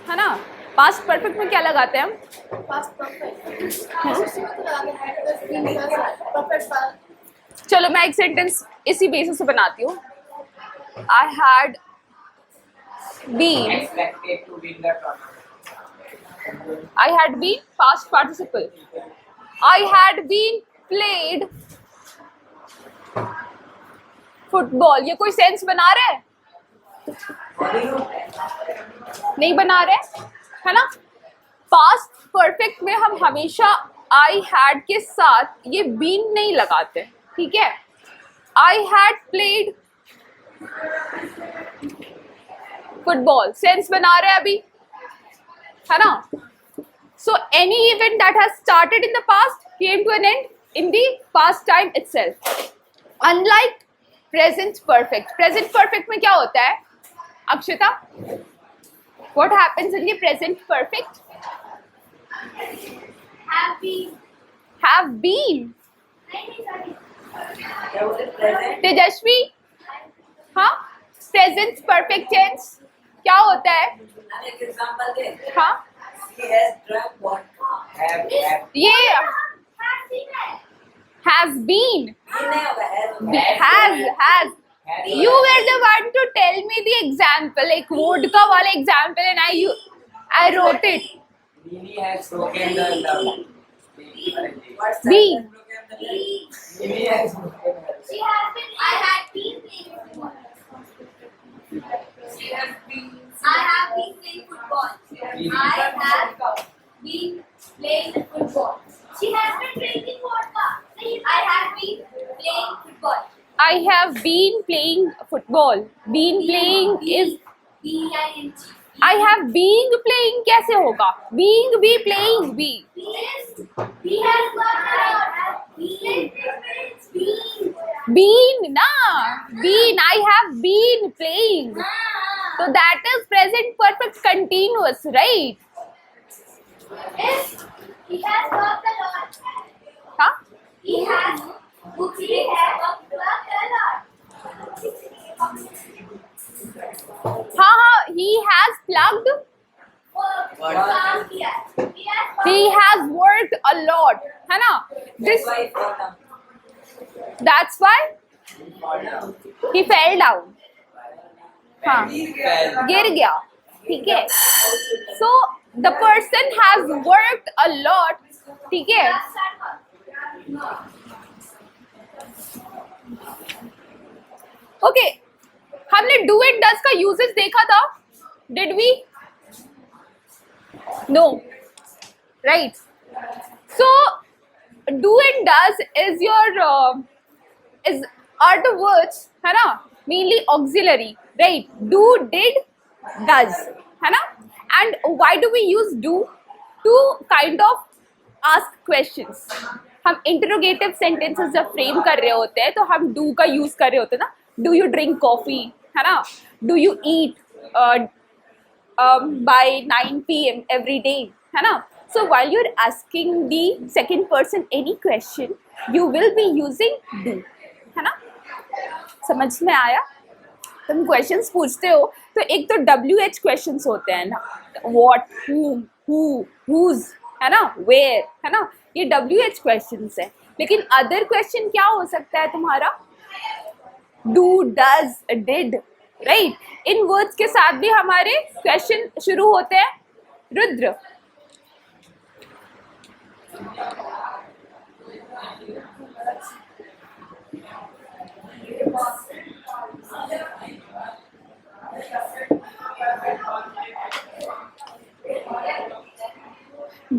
है ना। Past perfect में क्या लगाते हैं हम? Past perfect. चलो मैं एक सेंटेंस इसी बेसिस से बनाती हूँ। I had been, I had been past participle. I had been played football. ये कोई सेंस बना रहा है? नहीं बना रहे है ना। पास्ट परफेक्ट में हम हमेशा I had के साथ ये been नहीं लगाते, ठीक है। I had played football sense बना रहे हैं अभी, है ना। So any event that has started in the past came to an end in the past time itself. Unlike present perfect. Present perfect में क्या होता है अक्षता? What happens in the present perfect? Have been. Have been. तेजस्वी, हाँ, present perfect tense क्या होता है? हाँ, He has drunk vodka. ये has been. Has. You were the one to tell me the example, like vodka वाला example, and I wrote it. He has broken the love. Been. He has broken the She has been. I had been playing football. She has been. I have been playing football. I have been playing football. She has been drinking vodka. I have been playing football. I have been playing football. Been playing is. B-I-N-G. I have been playing कैसे होगा? Being be playing be. He has got a lot. Been. Been ना. Been. I have been playing. So that is present perfect continuous, right? Yes. He has got a lot. हाँ? He has got a lot. हाँ, he has plugged. He has worked a lot, है ना? This. That's why he fell down. हाँ, गिर गया, ठीक है। So the person has worked a lot, ठीक है। Okay, हमने do and does का यूजेस देखा था, did we? No, right? So do and does is your are the words, है ना, mainly auxiliary, right? Do, did, does, है ना। And why do we use do? To kind of ask questions. हम interrogative sentences जब frame कर रहे होते हैं तो हम do का use कर रहे होते हैं ना। Do you drink coffee, है ना? Do you eat by 9 p.m. every day, है ना? So while you're asking the second person any question, you will be using do, है ना? समझ में आया? तुम क्वेश्चंस पूछते हो तो एक तो WH क्वेश्चंस होते हैं ना, what, whom, who, whose, है ना, where, है ना, ये WH क्वेश्चंस है। लेकिन अदर क्वेश्चन क्या हो सकता है तुम्हारा? Do, does, did, right? In words के साथ भी हमारे क्वेश्चन शुरू होते हैं। Rudra,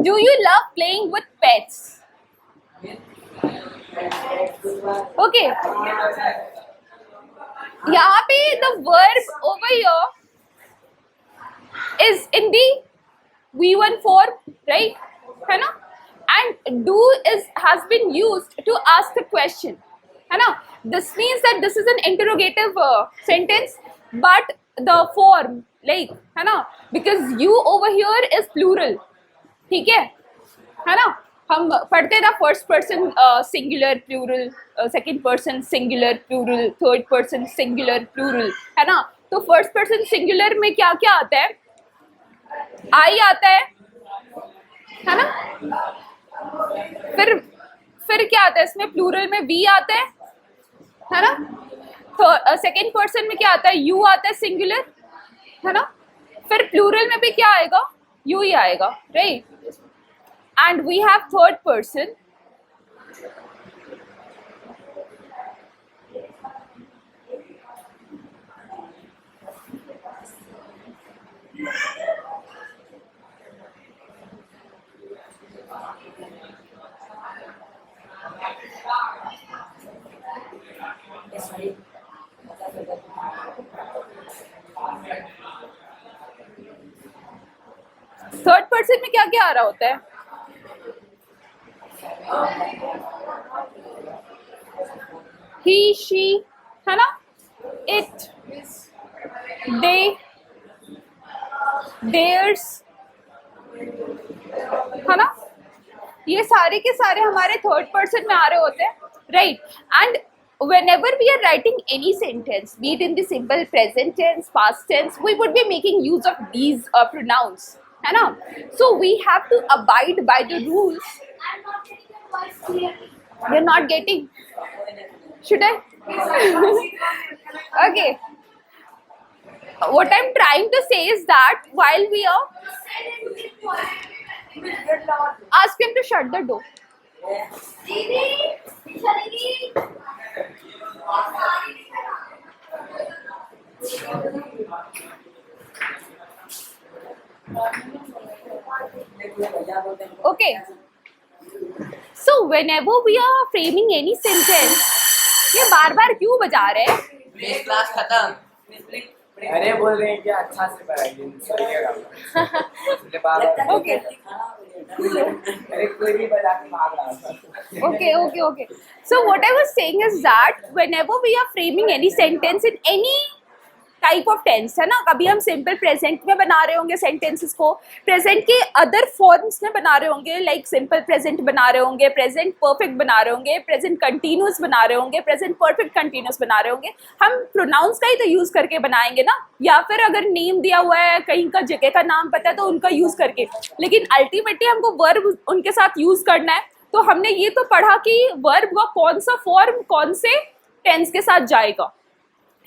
do you love playing with pets? Okay, यहाँ पे the verb over here is in the V1 form, right? है ना? And do has been used to ask the question, है ना? This means that this is an interrogative sentence, but the form, like, है ना? Because you over here is plural, ठीक है ना? हम पढ़ते ना first person singular plural, second person singular plural, third person singular plural, है ना? तो फर्स्ट पर्सन सिंगुलर में क्या क्या आता है? आई आता है ना? फिर क्या आता है इसमें? प्लूरल में वी आता है ना? तो सेकेंड पर्सन में क्या आता है? यू आता है सिंगुलर, है ना? फिर प्लूरल में भी क्या आएगा? यू ही आएगा, right? And we have third person, third person में क्या क्या आ रहा होता है? ही, शी, है ना? इट, दे, देयर्स, है ना? ये सारे के सारे हमारे थर्ड पर्सन में आ रहे होते हैं, right? And whenever we are writing any sentence, be it in the simple present tense, past tense, we would be making use of these pronouns, है ना? So we have to abide by the rules. I'm not getting your voice clearly. You're not getting? Should I? Okay. What I'm trying to say is that while we are, ask him to shut the door. Didi, Didi. Okay. So whenever we are framing any sentence, ये बार बार क्यों बजा रहे हैं? Please class खत्म। अरे बोल रहे हैं कि अच्छा से पढ़ाइए, सही है काम। ओके अरे कोई भी बजा के भाग रहा था। okay. So what I was saying is that whenever we are framing any sentence in any type of tense, है ना? कभी हम सिंपल प्रेजेंट में बना रहे होंगे सेंटेंसेस को, प्रेजेंट के अदर फॉर्म्स में बना रहे होंगे, लाइक सिंपल प्रेजेंट बना रहे होंगे, प्रेजेंट परफेक्ट बना रहे होंगे, प्रेजेंट कंटिन्यूस बना रहे होंगे, प्रेजेंट परफेक्ट कंटिन्यूस बना रहे होंगे, हम प्रोनाउंस का ही तो यूज करके बनाएंगे ना, या फिर अगर नेम दिया हुआ है, कहीं का जगह का नाम पता है तो उनका यूज करके, लेकिन अल्टीमेटली हमको वर्ब उनके साथ यूज करना है। तो हमने ये तो पढ़ा कि वर्ब का कौन सा फॉर्म कौन से टेंस के साथ जाएगा,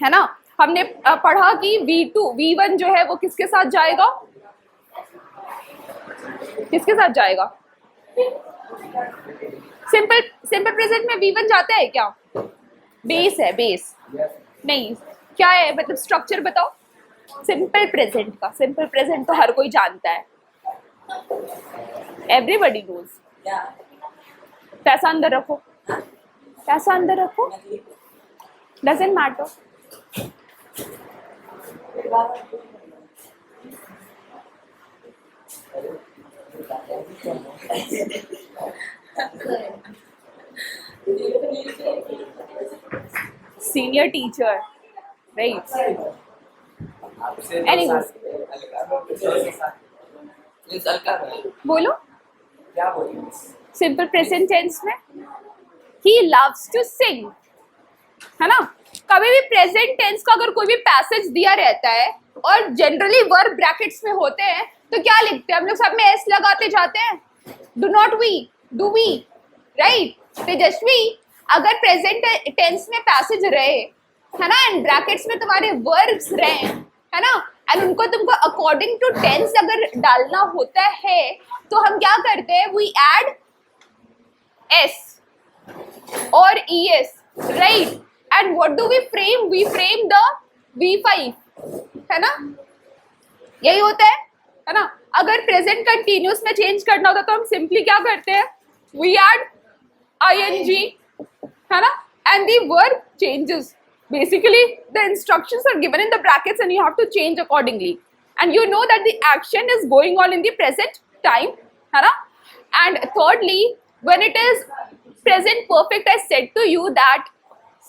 है ना? हमने पढ़ा कि V2 V1 जो है वो किसके साथ जाएगा? किसके साथ जाएगा? सिंपल प्रेजेंट में V1 जाता है क्या? बेस है, बेस नहीं, क्या है मतलब स्ट्रक्चर बताओ सिंपल प्रेजेंट का। सिंपल प्रेजेंट तो हर कोई जानता है, एवरीबडी नोज। पैसा अंदर रखो, पैसा अंदर रखो, doesn't matter. Senior teacher, right? Anyways, बोलो क्या बोलेंगे? सिंपल प्रेजेंट टेंस में he loves to sing, है ना? कभी भी प्रेजेंट टेंस का अगर कोई भी पैसेज दिया रहता है और जनरली वर्ब ब्रैकेट्स में होते हैं तो क्या लिखते हैं हम लोग? सब में एस लगाते जाते हैं। Do not we, do we, right? Tejaswi, अगर प्रेजेंट टेंस में पैसेज रहे, है ना, एंड ब्रैकेट्स में तुम्हारे वर्ब्स रहे, है ना, एंड उनको तुमको अकॉर्डिंग टू टेंस अगर डालना होता है तो हम क्या करते हैं? वी ऐड एस और E S, right? And what do we frame? We frame the V5, है ना? यही होता है ना? अगर प्रेजेंट कंटिन्यूस में चेंज करना होता तो हम सिंपली क्या करते हैं? वी ऐड ing, है ना, and the verb changes. Basically, the instructions are given in the brackets and you have to change accordingly. And you know that the action is going on in the present time, है ना? And thirdly, when it is present perfect, I said to you that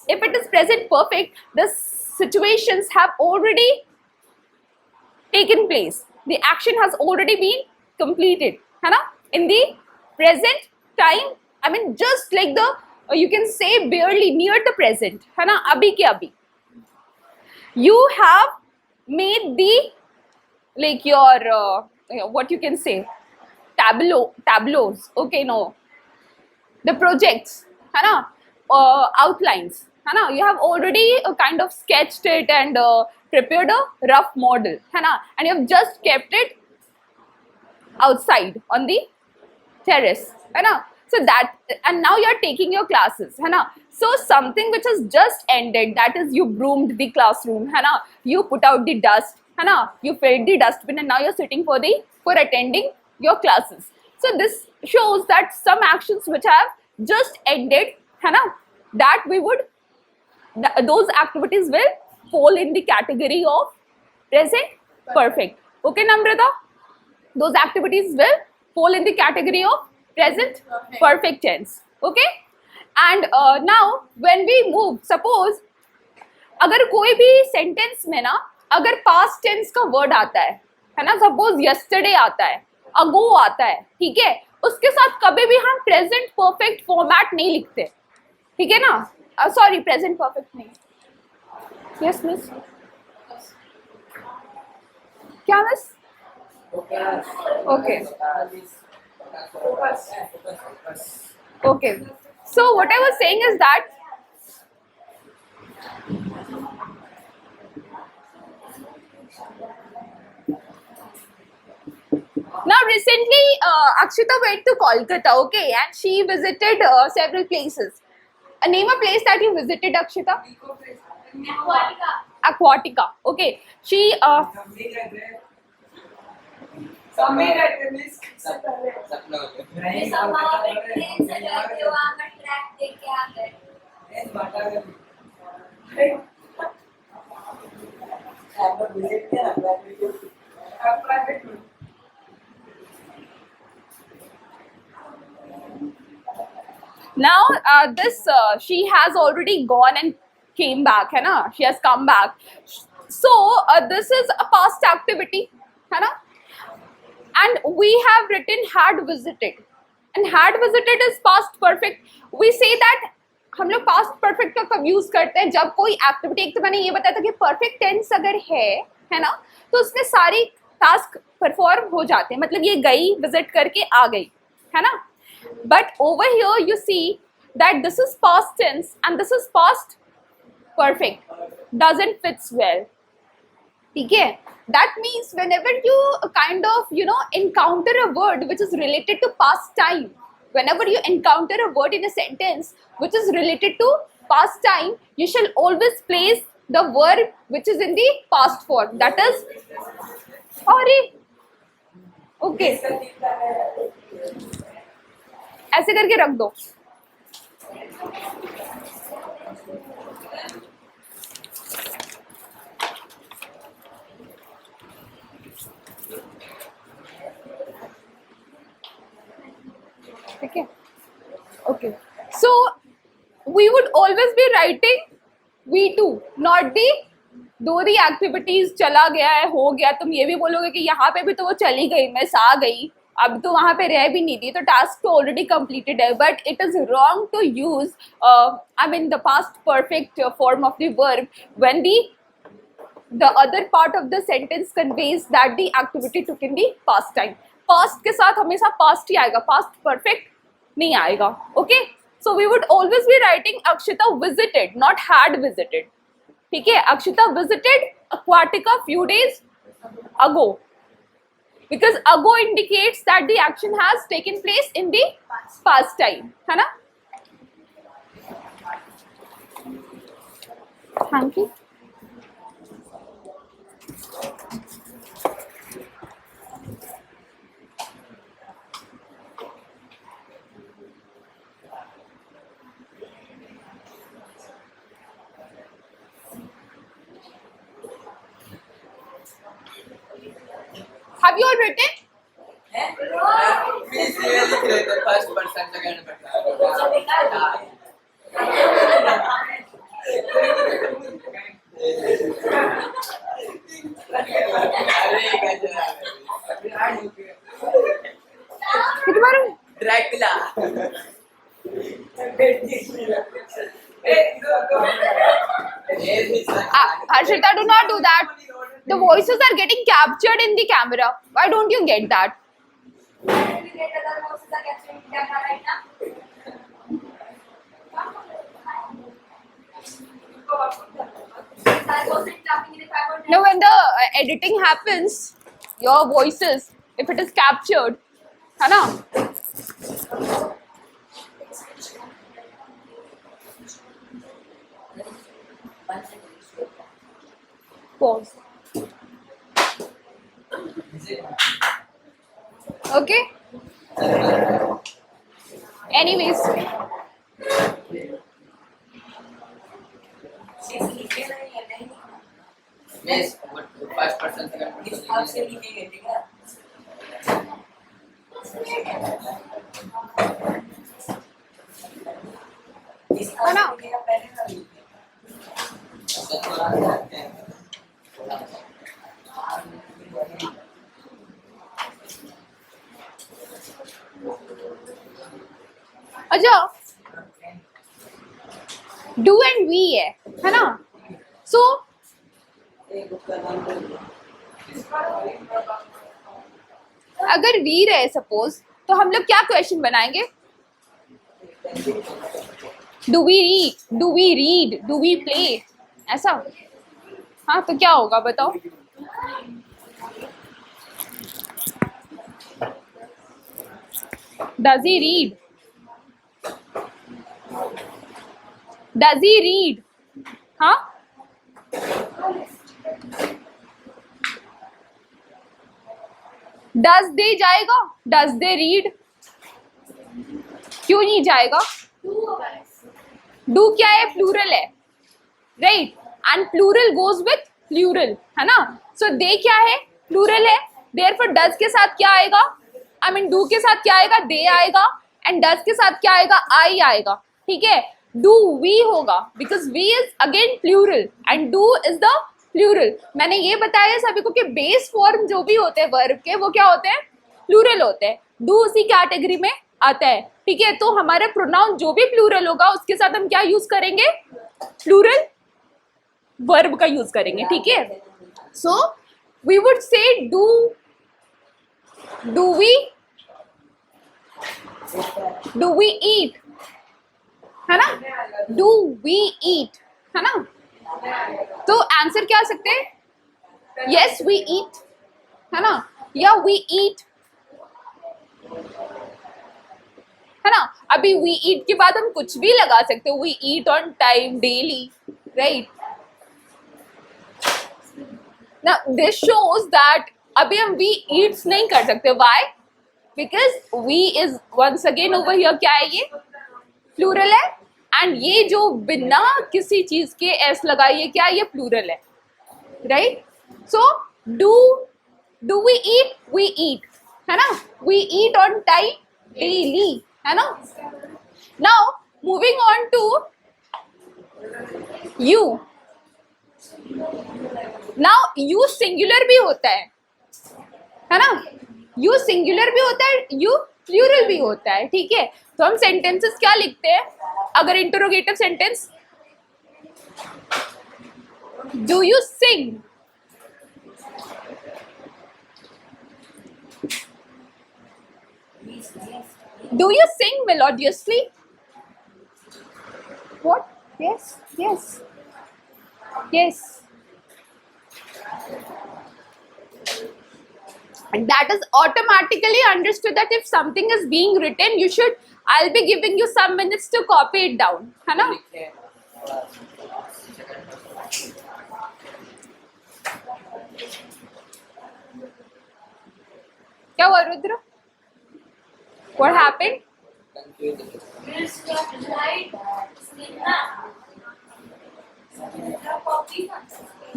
if it is present perfect, the situations have already taken place. The action has already been completed, है ना? In the present time, I mean just like the you can say barely near the present, है ना? अभी के अभी you have made the like your what you can say, tableaus. Okay, no, the projects, है ना, outlines, है ना, you have already kind of sketched it and prepared a rough model, है ना, and you have just kept it outside on the terrace, है ना. So that, and now you are taking your classes, है ना. So something which has just ended, that is you broomed the classroom, है ना, you put out the dust, है ना, you filled the dustbin, and now you're sitting for attending your classes. So this shows that some actions which have just ended, है ना, that we would, those activities will fall in the category of present perfect. Okay, Namrata? Those activities will fall in the category of present perfect tense. Okay, and now when we move, suppose अगर कोई भी sentence में ना अगर past tense का word आता है ना, सपोज यस्टरडे आता है, अगो आता है, ठीक है, उसके साथ कभी भी हम प्रेजेंट परफेक्ट फॉर्मेट नहीं लिखते, ठीक है ना, सॉरी प्रेजेंट परफेक्ट नहीं, यस मिस, क्या miss, okay, okay, so what I was saying is that now recently Akshita went to Kolkata, okay, and she visited several places. Name a place that you visited, Akshita. Aquatica, okay, she now this she has already gone and came back, है ना, she has come back, so this is a past activity, है ना, and we have written had visited, and had visited is past perfect. We say that हम लोग past perfect का कब use करते हैं, जब कोई एक्टिविटी, एक तो मैंने ये बताया था कि perfect tense अगर है ना, तो उसमें सारी टास्क परफॉर्म हो जाते हैं, मतलब ये गई विजिट करके आ गई, है ना, but over here you see that this is past tense and this is past perfect, doesn't fits well, ठीक है. That means whenever you kind of encounter a word which is related to past time, whenever you encounter a word in a sentence which is related to past time, you shall always place the verb which is in the past form, that is sorry, okay, ऐसे करके रख दो. Okay, okay, so we would always be writing V2, not the दो दी activities चला गया है, हो गया, तुम ये भी बोलोगे कि यहाँ पे भी तो वो चली गई, मिस आ गई, अब तो वहाँ पे रह भी नहीं थी, तो टास्क तो ऑलरेडी कंप्लीटेड है, but it is wrong to use I mean the past perfect form of the verb when the other part of the sentence conveys that the activity took in the past time. Past के साथ हमेशा past ही आएगा, past perfect नहीं आएगा. Okay, so we would always be writing Akshita visited, not had visited. ठीक है, Akshita visited Aquatica few days ago, because ago indicates that the action has taken place in the past time, है ना? Thank you. Have you all written? Please really create the first person again. Dracula. Harshita, do not do that. The voices are getting captured in the camera. Why don't you get that? Now, when the editing happens, your voices, if it is captured, है ना? Pause. Okay. Anyways, Yes, but first person, second person. है ना? अच्छा, do and we है ना? So अगर we रहे suppose, तो हम लोग क्या क्वेश्चन बनाएंगे? Do we read? Do we read? Do we play? ऐसा? हाँ, तो क्या होगा बताओ? Does he read? Does he read? हाँ? Does they जाएगा? Does they read? क्यों नहीं जाएगा? Do क्या है? Plural है, right? And plural goes with plural, है ना? So they क्या है? Plural है. Therefore does के साथ क्या आएगा? I mean do के साथ क्या आएगा? They आएगा. And does के साथ क्या आएगा? I आएगा. ठीक है? Do we होगा because we is again plural and do is the plural. मैंने ये बताया सभी को कि बेस फॉर्म जो भी होते हैं वर्ब के वो क्या होते हैं? प्लूरल होते हैं. Do उसी कैटेगरी में आता है. ठीक है? तो हमारा प्रोनाउन जो भी प्लूरल होगा उसके साथ हम क्या यूज करेंगे? प्लूरल वर्ब का यूज करेंगे. ठीक है? So we would say do we eat, है ना? Do we eat, है ना? तो आंसर क्या आ सकते हैं? Yes we eat, है ना? या we eat, है ना? अभी we eat के बाद हम कुछ भी लगा सकते हैं. We eat on time, daily, right? Now this shows that अभी हम we eats नहीं कर सकते. Why? Because we is once again over here क्या है? ये प्लूरल है. एंड ये जो बिना किसी चीज के एस लगाई है क्या? ये प्लूरल है, right? So do we eat, है ना? We eat on time, daily, है ना? Now moving on to you. Now you singular भी होता है ना? यू सिंगुलर भी होता है, यू प्लूरल भी होता है. ठीक है? तो हम सेंटेंसेस क्या लिखते हैं अगर interrogative sentence? Do you sing? Do you sing melodiously? What? Yes yes yes. And that is automatically understood that if something is being written, you should. I'll be giving you some minutes to copy it down, है ना? क्या हुआ Rudra? What happened?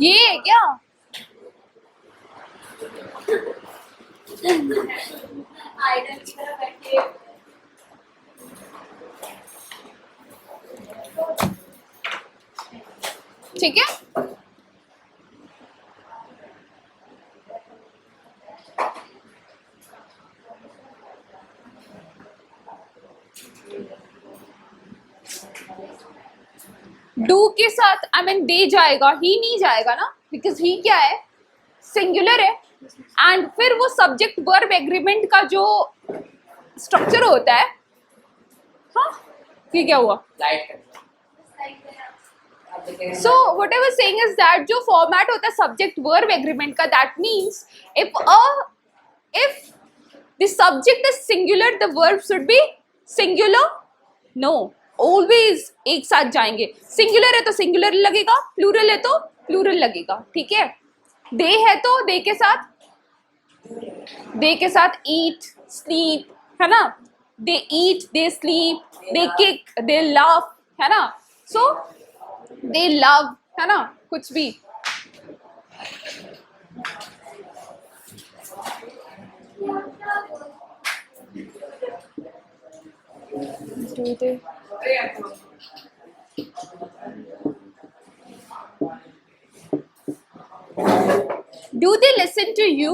ये है क्या? Idol की तरह बैठे. ठीक है? डू के साथ आई मीन दे जाएगा, ही नहीं जाएगा ना, बिकॉज ही क्या है? सिंगुलर है, एंड फिर वो सब्जेक्ट वर्ब एग्रीमेंट का जो स्ट्रक्चर होता है, हाँ ये क्या हुआ? So what I was saying is that जो फॉर्मेट होता है सब्जेक्ट वर्ब एग्रीमेंट का, that means if the subject is singular the verb should be singular. No, always एक साथ जाएंगे. सिंगुलर है तो सिंगुलर लगेगा, प्लूरल है तो प्लूरल लगेगा. ठीक है, दे है तो दे के साथ eat, sleep, है ना. They eat, they sleep, they kick, they laugh, है ना. So they love, है ना, कुछ भी. Do they listen to you,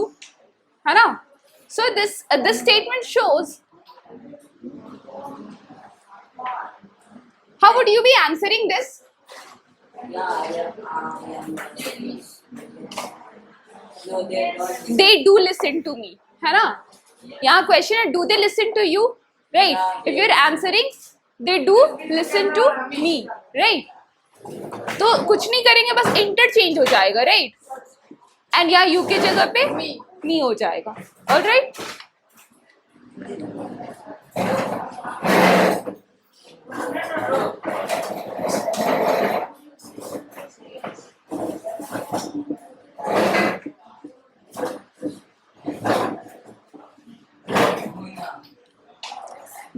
है ना. So this statement shows. How would you be answering this? They do listen to me, है ना. यहाँ क्वेश्चन है do they listen to you, right? If you're answering they do listen to me, right? तो कुछ नहीं करेंगे, बस interchange हो जाएगा, राइट. एंड यहाँ यू की जगह पे मी हो जाएगा. Alright.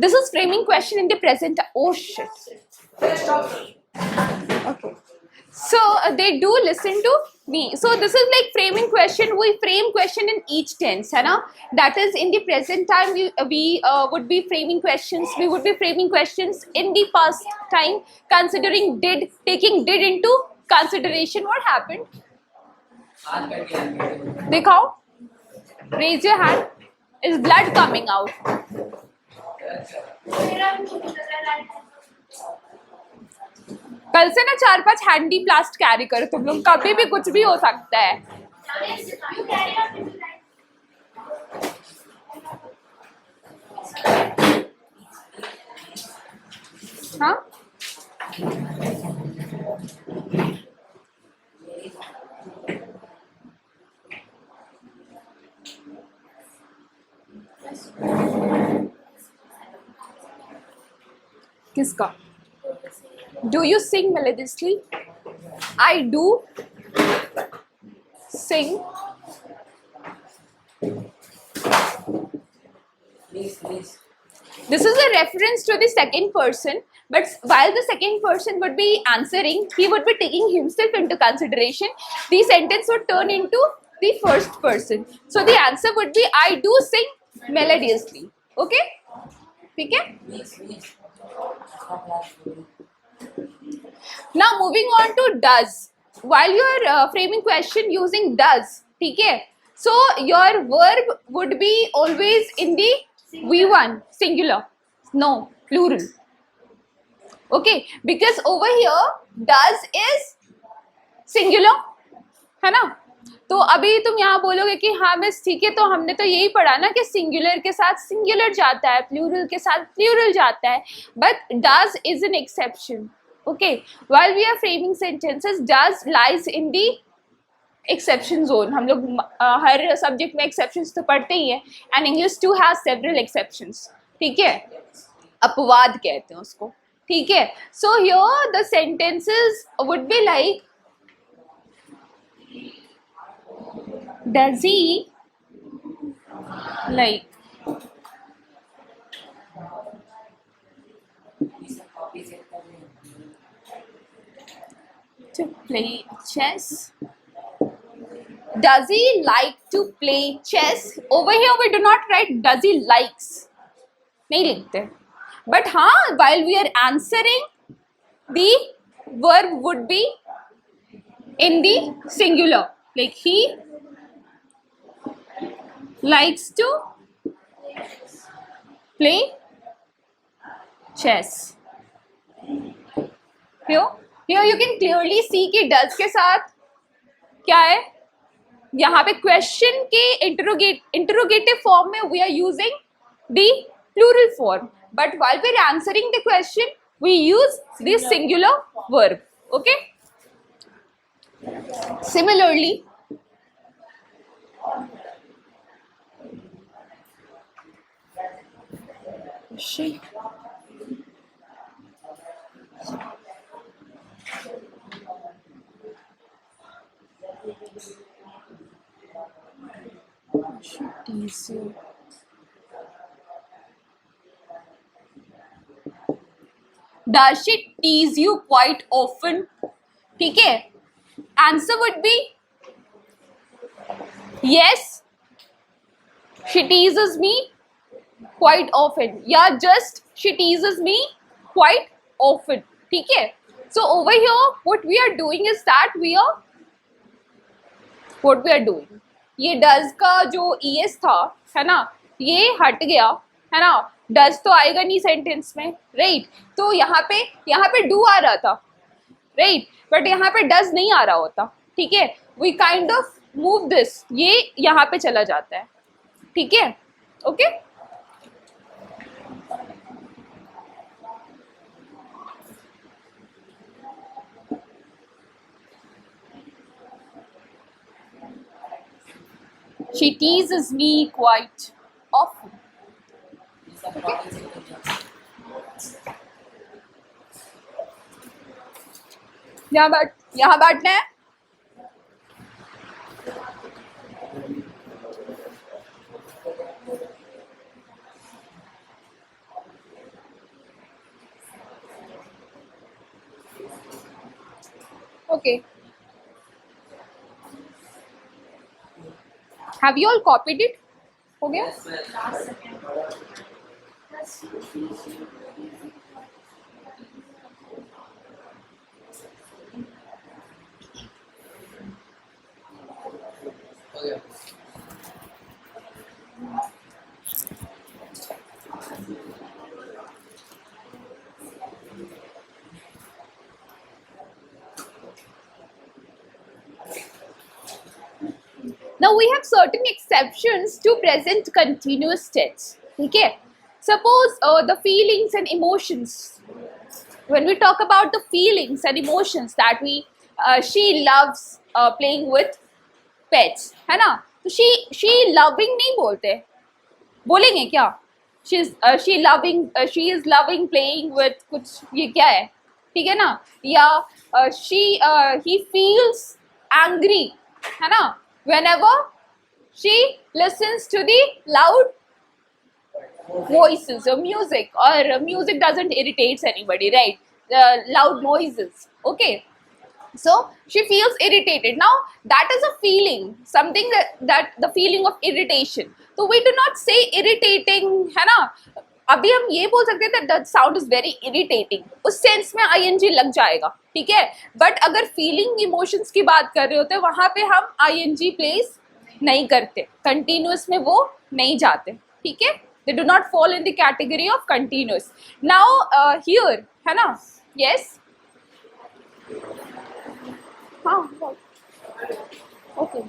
This is framing question in the present. Oh shit. Okay. So they do listen to me. So this is like framing question. We frame question in each tense, है ना. That is in the present time we would be framing questions. We would be framing questions in the past time, considering did, taking did into consideration. What happened? दिखाओ. Raise your hand. Is blood coming out? कल से ना 4-5 handy प्लास्ट carry करो तुम लोग, कभी भी कुछ भी हो सकता है. हाँ किसका? Do you sing melodiously? I do sing. This is a reference to the second person, but while the second person would be answering, he would be taking himself into consideration. The sentence would turn into the first person. So the answer would be I do sing melodiously. Okay? ठीक है? Now moving on to does. While you are framing question using does, ठीक है? So your verb would be always in the V1 singular, no plural. Okay, because over here does is singular, है ना? तो अभी तुम यहाँ बोलोगे कि हाँ मिस ठीक है, तो हमने तो यही पढ़ा ना कि सिंगुलर के साथ सिंगुलर जाता है, प्लूरल के साथ प्लूरल जाता है, but does is an exception. Okay, while we are framing sentences does lies in the exception zone. हम लोग हर सब्जेक्ट में एक्सेप्शंस तो पढ़ते ही हैं, and English too has several exceptions. ठीक है, अपवाद कहते हैं उसको. ठीक है, so here the sentences would be like does he like to play chess? Does he like to play chess? Over here we do not write does he likes, नहीं लिखते. But हाँ, while we are answering, the verb would be in the singular, like he likes to play chess. Here you can clearly see कि does के साथ क्या है? यहाँ पे क्वेश्चन के इंटरोगेटिव फॉर्म में we are using the plural form, but while we are answering the question we use the singular verb. Okay, similarly does she tease you quite often? ठीक है, answer would be yes, she teases me quite often, या just she teases me quite often. ठीक है, so over here what we are doing is that we are doing, ये does का जो es था है ना, ये हट गया है ना, does तो आएगा नहीं सेंटेंस में, राइट? तो यहाँ पे do आ रहा था, राइट, बट यहाँ पे does नहीं आ रहा होता. ठीक है, we kind of move this, ये यहाँ पे चला जाता है. ठीक है, okay. She teases me quite often. यहाँ बैठना है. Okay. Have you all copied it? हो गया? Now we have certain exceptions to present continuous tense. Okay, suppose the feelings and emotions. When we talk about the feelings and emotions that she loves playing with pets, है ना? तो she loving नहीं बोलते, बोलेंगे क्या? She is loving playing with कुछ, ये क्या है? ठीक है ना? या he feels angry, है ना? Whenever she listens to the loud voices or music doesn't irritate anybody, right? Loud noises. Okay, so she feels irritated. Now that is a feeling, something that the feeling of irritation. So we do not say irritating, है ना? अभी हम ये बोल सकते हैं that sound is very irritating, उस sense में ing लग जाएगा. ठीक है, बट अगर फीलिंग इमोशंस की बात कर रहे होते हैं वहां पे हम ing प्लेस नहीं करते, कंटिन्यूअस में वो नहीं जाते. ठीक है, they do not fall in the category of continuous. Now here, है ना? Yes. हाँ, okay.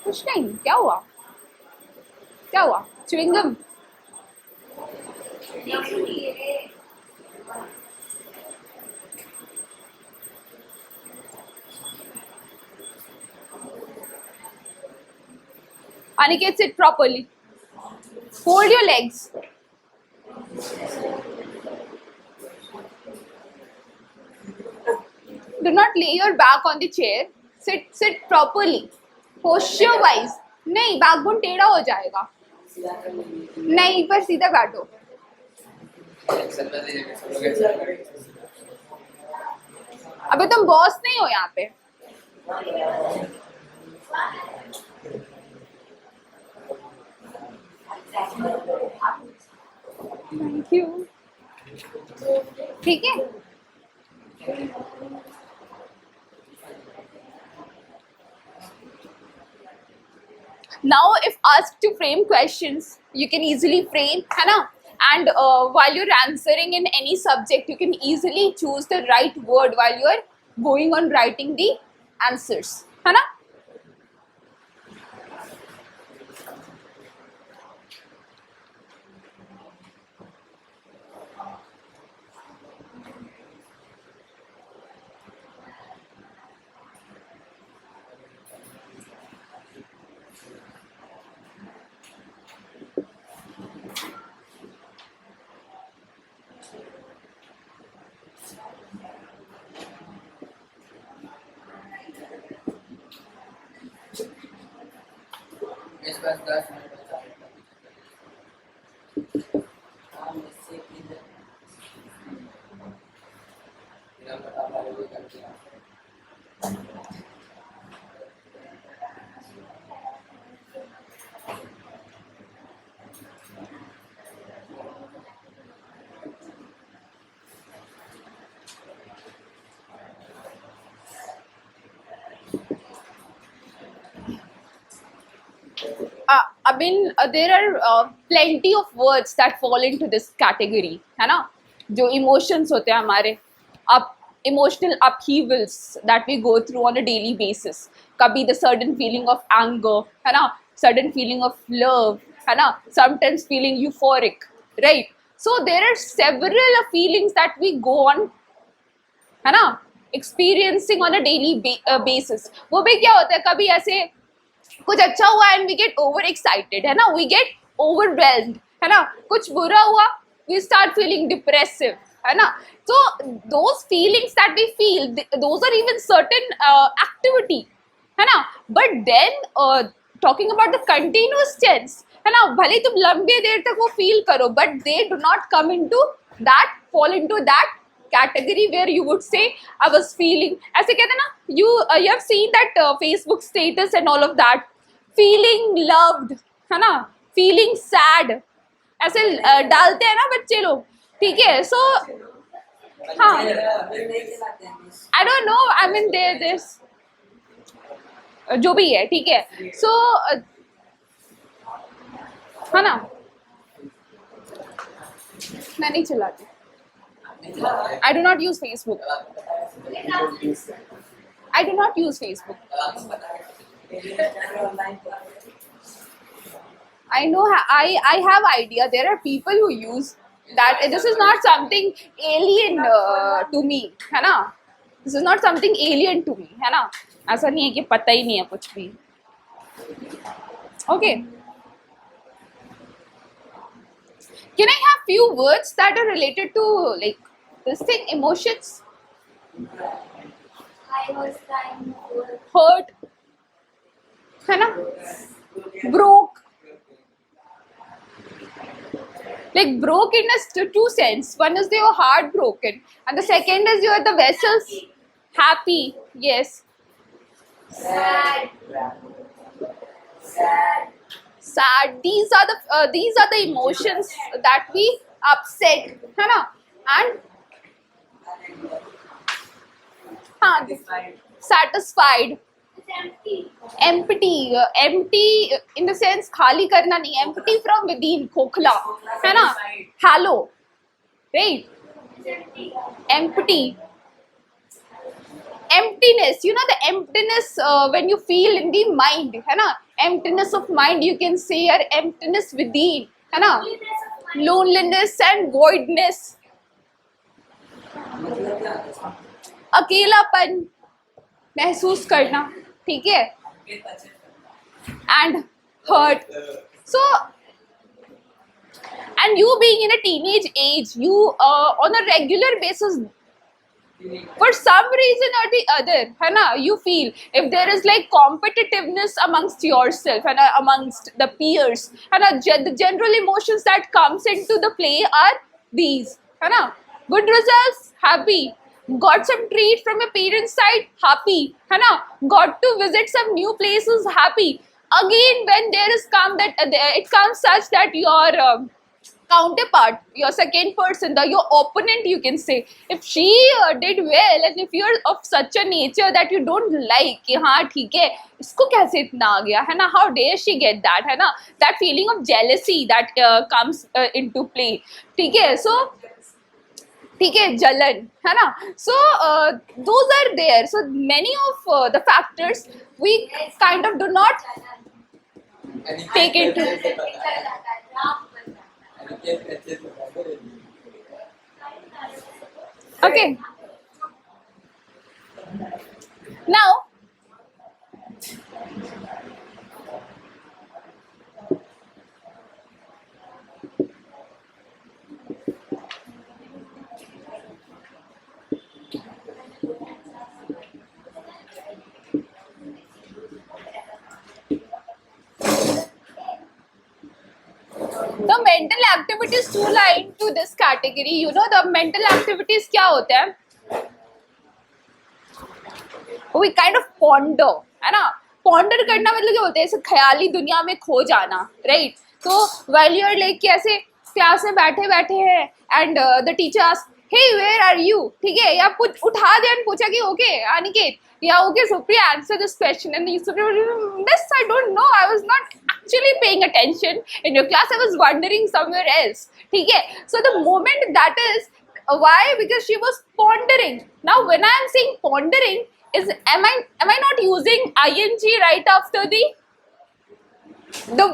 कुछ नहीं, क्या हुआ? Chewing gum. Aniket, sit properly. Hold your legs. Do not lay your back on the chair. Sit properly. Posture wise. नहीं, backbone टेढ़ा हो जाएगा. नहीं, पर सीधा बैठो. अबे तुम बॉस नहीं हो यहाँ पे. Thank you. ठीक है. Now if asked to frame questions, you can easily frame, है ना? And while you're answering in any subject, you can easily choose the right word while you're going on writing the answers, है ना? इस बस 10 minute बचा है। हाँ, मुझसे किधर? मेरा पता वाले को कर दिया। I mean, there are plenty of words that fall into this category, है ना? जो emotions होते हैं हमारे, emotional upheavals that we go through on a daily basis. कभी the sudden feeling of anger, है ना? Sudden feeling of love, है ना? Sometimes feeling euphoric, right? So there are several feelings that we go on, है ना? Experiencing on a daily basis. वो भी क्या होता है, कभी ऐसे कुछ अच्छा हुआ and we get over excited, है ना? We get overwhelmed, है ना? कुछ बुरा हुआ, we start feeling depressive, है ना? So those feelings that we feel, those are even certain activity, है ना? But then talking about the continuous tense, है ना? भले तुम लंबे देर तक वो feel करो, but they do not come into that, fall into that category where you would say I was feeling, ऐसे कहते हैं ना, you have seen that Facebook status and all of that, feeling loved, है ना, feeling sad, ऐसे डालते हैं ना बच्चे लोग, ठीक है? So हाँ, I don't know, I mean there's जो भी है, ठीक है? So है ना, मैं नहीं चलाती, I do not use Facebook. I do not use Facebook. I know, I have idea. There are people who use that. This is not something alien to me, है ना? This is not something alien to me, है ना? ऐसा नहीं है कि पता ही नहीं है कुछ भी. Okay. Can I have few words that are related to like this thing, emotions? I was trying to Hurt, है ना? Broke. Like broke in a two sense. One is your heart broken, and the second is your the vessels happy. Yes. sad. Sad. These are the emotions that we upset, है ना? And हाँ, satisfied. It's empty. Empty in the sense खाली करना नहीं, empty from within, खोखला, है ना? Hollow, right? It's empty. Empty. Emptiness, you know, the emptiness when you feel in the mind, है ना? Emptiness of mind, you can say, or emptiness within, है ना? Loneliness of mind. Loneliness and voidness. अकेलापन महसूस करना, ठीक है? And hurt. So, and you being in a teenage age, you on a regular basis, for some reason or the other, है ना, you feel if there is like competitiveness amongst yourself and amongst the peers, है ना, the general emotions that comes into the play are these, है ना? Good results, happy. Got some treat from your parents' side, happy, है ना? Got to visit some new places, happy. Again, when there is come that it comes such that your counterpart, your second person, your opponent, you can say, if she did well and if you're of such a nature that you don't like कि हाँ ठीक है इसको कैसे इतना आ गया है ना, how dare she get that, है ना, that feeling of jealousy that comes into play, ठीक है, so ठीक है, जलन, है ना, so those are there, so many of the factors we kind of do not take into. Okay. Now, the mental activities too lie into this category. You know the mental activities क्या होते हैं? We kind of ponder, है ना? Ponder करना मतलब क्या बोलते हैं? ऐसे ख्याली दुनिया में खो जाना, right? तो while you're like कैसे क्लास में बैठे बैठे हैं and the teacher asks, hey where are you, ठीक है, या उठा दिया और पूछा कि okay Aniket, yeah okay Supriya, answer this question, and Supriya, miss I don't know, I was not actually paying attention in your class, I was wandering somewhere else, ठीक है. So the moment that is why, because she was pondering. Now when I am saying pondering, is am I not using ing right after the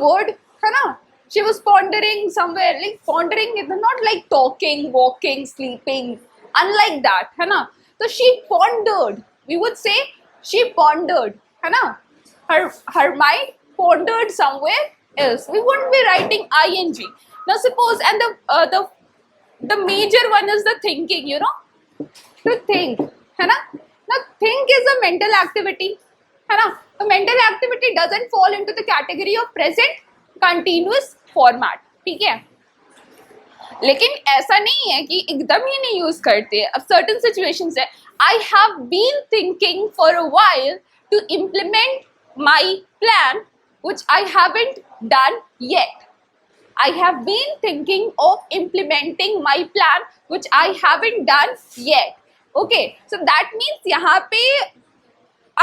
word, है ना? She was pondering somewhere, like pondering is not like talking, walking, sleeping, unlike that, है ना? So she pondered, we would say she pondered, है ना? Her mind pondered somewhere else. We wouldn't be writing ing. Now suppose, and the major one is the thinking, you know, to think, है ना? Now think is a mental activity, है ना? A mental activity doesn't fall into the category of present continuous format, ठीक है. लेकिन ऐसा नहीं है कि एकदम ही नहीं यूज करते. अब certain situations है, I have been thinking for a while to implement my plan which I haven't done yet. I have been thinking of implementing my plan which I haven't done yet. Okay, so that means यहाँ पे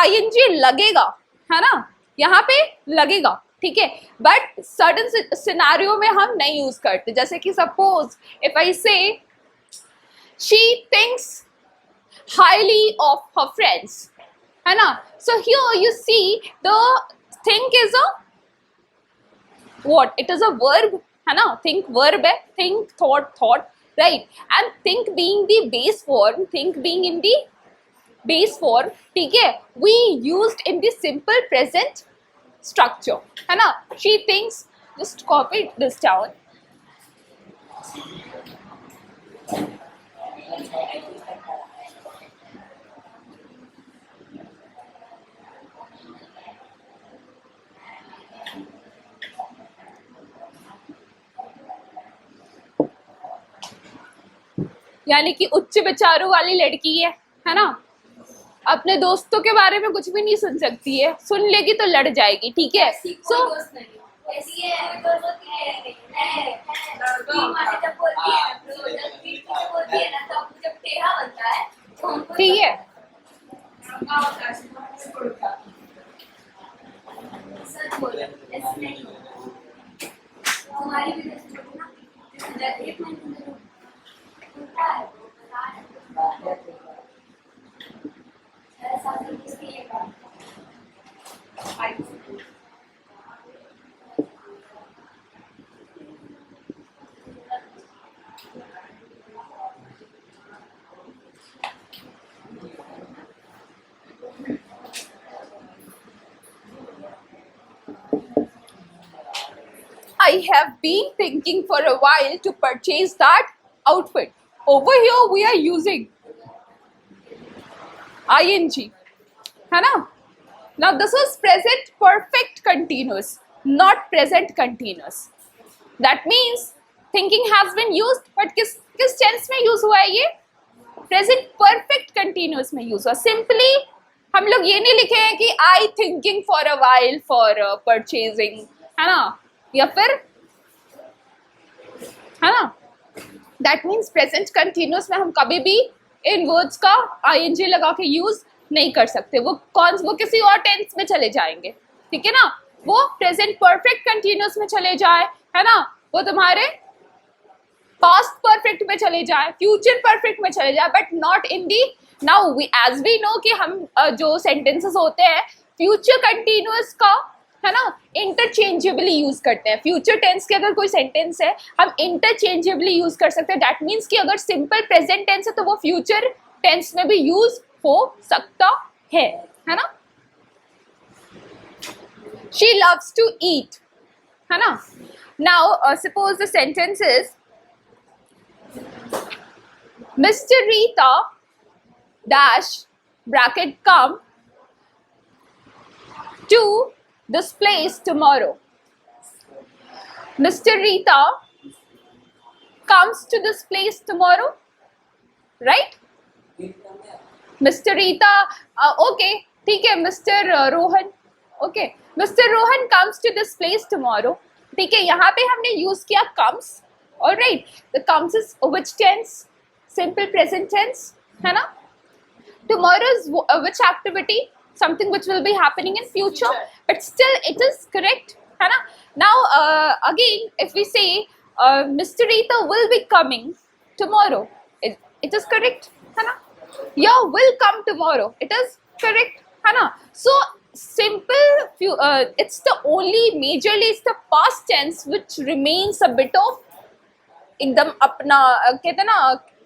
ing लगेगा, है ना, यहाँ पे लगेगा, ठीक है, बट सर्टन सिनारियो में हम नहीं यूज करते. जैसे कि suppose if I say she thinks highly of her friends, है ना, so here you see the think is a what, it is a verb, है ना, थिंक वर्ब है, think thought, right, and think being the base form, think being in the base form, ठीक है, we used in the simple present structure, है ना. She thinks, just copy this down. यानी कि उच्च विचारों वाली लड़की है ना, अपने दोस्तों के बारे में कुछ भी नहीं सुन सकती है, सुन लेगी तो लड़ जाएगी, ठीक है. सो ठीक है, I have been thinking for a while to purchase that outfit. Over here we are using ing, है ना. Now this is present perfect continuous, not present continuous. That means thinking has been used, but किस tense में use हुआ है ये? Present perfect continuous में use हुआ. Simply हम लोग ये नहीं लिखे हैं कि I thinking for a while for purchasing, है ना, या फिर है ना. दैट मीन्स प्रेजेंट कंटिन्यूस में हम कभी भी इन वर्ड्स का ing लगा के यूज नहीं कर सकते. वो किसी और टेंस में चले जाएंगे, ठीक है ना. वो प्रेजेंट परफेक्ट कंटिन्यूस में चले जाए, है ना, वो तुम्हारे पास्ट परफेक्ट में चले जाए, फ्यूचर परफेक्ट में चले जाए, but not in the. Now we as we know कि हम जो सेंटेंसेस होते हैं फ्यूचर कंटिन्यूअस का, है ना, इंटरचेंजेबली यूज करते हैं. फ्यूचर टेंस के अगर कोई सेंटेंस है हम इंटरचेंजेबली यूज कर सकते हैं. दैट मीन्स कि अगर सिंपल प्रेजेंट टेंस है तो वो फ्यूचर टेंस में भी यूज हो सकता है ना. शी लव्स टू ईट, है ना. Now suppose the sentence is Mr. Rita dash bracket come to this place tomorrow. Mr. Rita comes to this place tomorrow, right? Mr. Rita, okay, ठीक है. Mr. Rohan, okay, Mr. Rohan comes to this place tomorrow. ठीक है, यहाँ पे हमने use किया comes. All right, the comes is which tense? Simple present tense, है ना. Tomorrow is which activity? Something which will be happening in future, but still it is correct, है ना. Now again, if we say Mr. Rita will be coming tomorrow, it is correct, है ना. Yeah, will come tomorrow, it is correct, है ना. So simple, it's the only majorly it's the past tense which remains a bit of एकदम अपना, कहते हैं ना,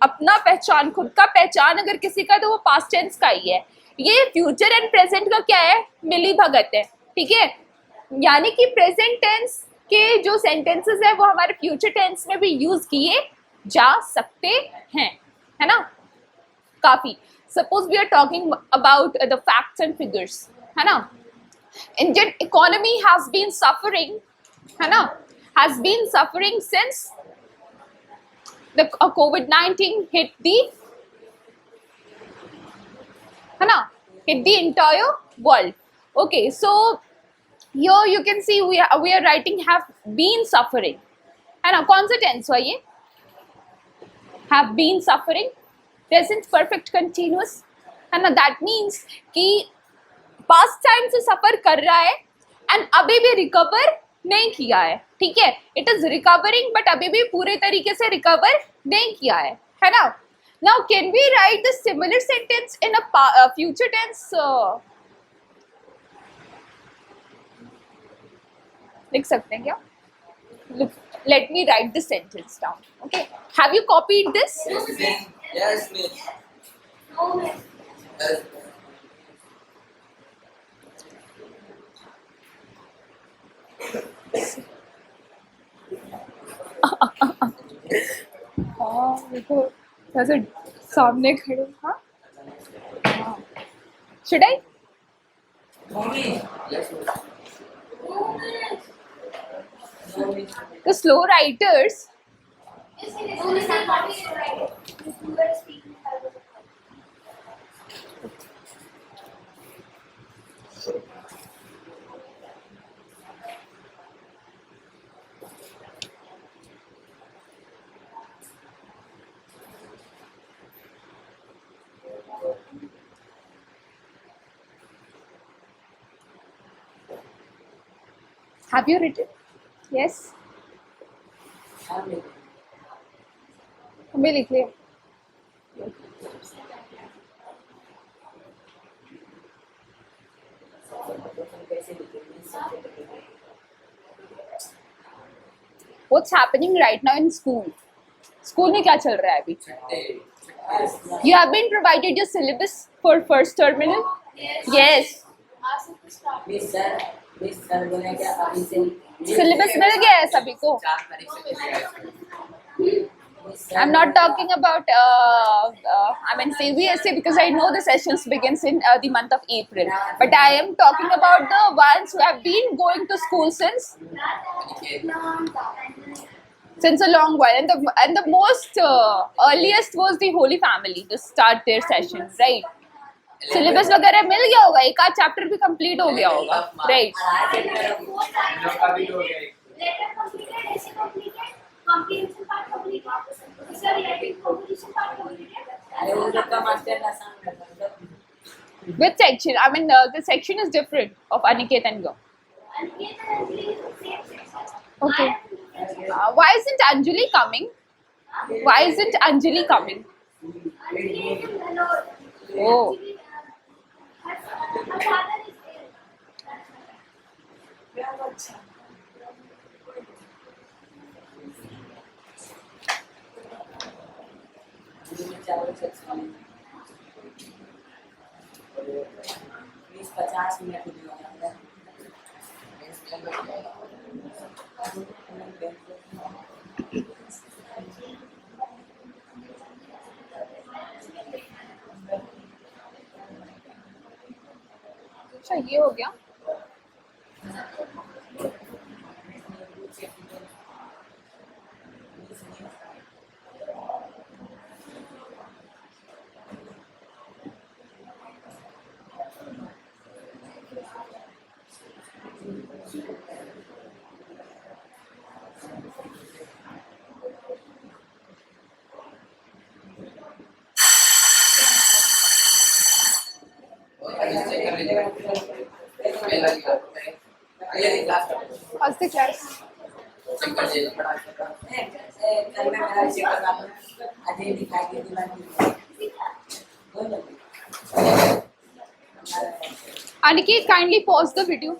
अपना पहचान, खुद का पहचान अगर किसी का तो वो पास्ट टेंस का ही है. ये फ्यूचर एंड प्रेजेंट का क्या है, मिली भगत है, ठीक है. यानी कि प्रेजेंट टेंस के जो सेंटेंसेस है वो हमारे फ्यूचर टेंस में भी यूज किए जा सकते हैं, है ना. काफी. Suppose we are talking about the facts and figures, है ना. Indian economy has been suffering, है ना, has been suffering since the COVID-19 hit the, है ना, hit the entire world. Okay, so here you can see we are writing have been suffering, है ना. कौन सा टेंस हुआ ये? have been suffering, present perfect continuous, है ना. that means कि past time से सफर कर रहा है and अभी भी रिकवर नहीं किया है, ठीक है. इट इज रिकवरिंग बट अभी भी पूरे तरीके से रिकवर नहीं किया है ना. Now can we write the similar sentence in a future tense? लिख सकते हैं क्या? Let me write the sentence down. Okay, have you copied this? Yes, miss. No, miss. Yes. हाँ, देखो ऐसे सामने खड़े. हाँ, should I? Yes, miss. The slow writers, No, miss, I'm not right. You were speaking. have you written? Yes, हमें लिख लिया. What's happening right now in school? School में क्या चल रहा है अभी? You have been provided your syllabus for first terminal? Yes. Miss sir बोले क्या अभी से Syllabus मिल गया है सभी को? 4 तारीख से चलेगा इसमें. I'm not talking about I mean CBSE because I know the sessions begins in the month of April. But I am talking about the ones who have been going to school since a long while, and the most earliest was the Holy Family to start their sessions, right? Syllabus वगैरह मिल गया होगा, एक आध chapter भी complete हो गया होगा, right? comprehension part completed. Is your writing composition part completed? अरे वो लोग का मास्टर ना सांग करता Which section? I mean, the section is different of Aniket and you. And here the same section. Okay. Why isn't Anjali coming? Why isn't Anjali coming? Oh. Her father is there. चावल चक्का 20-50 minute video बनाता है अच्छा ये हो गया. How's the class? कल मैं मेरा चेक कर रहा हूँ अजय दिखाई के दीवार Aniket, kindly pause the video.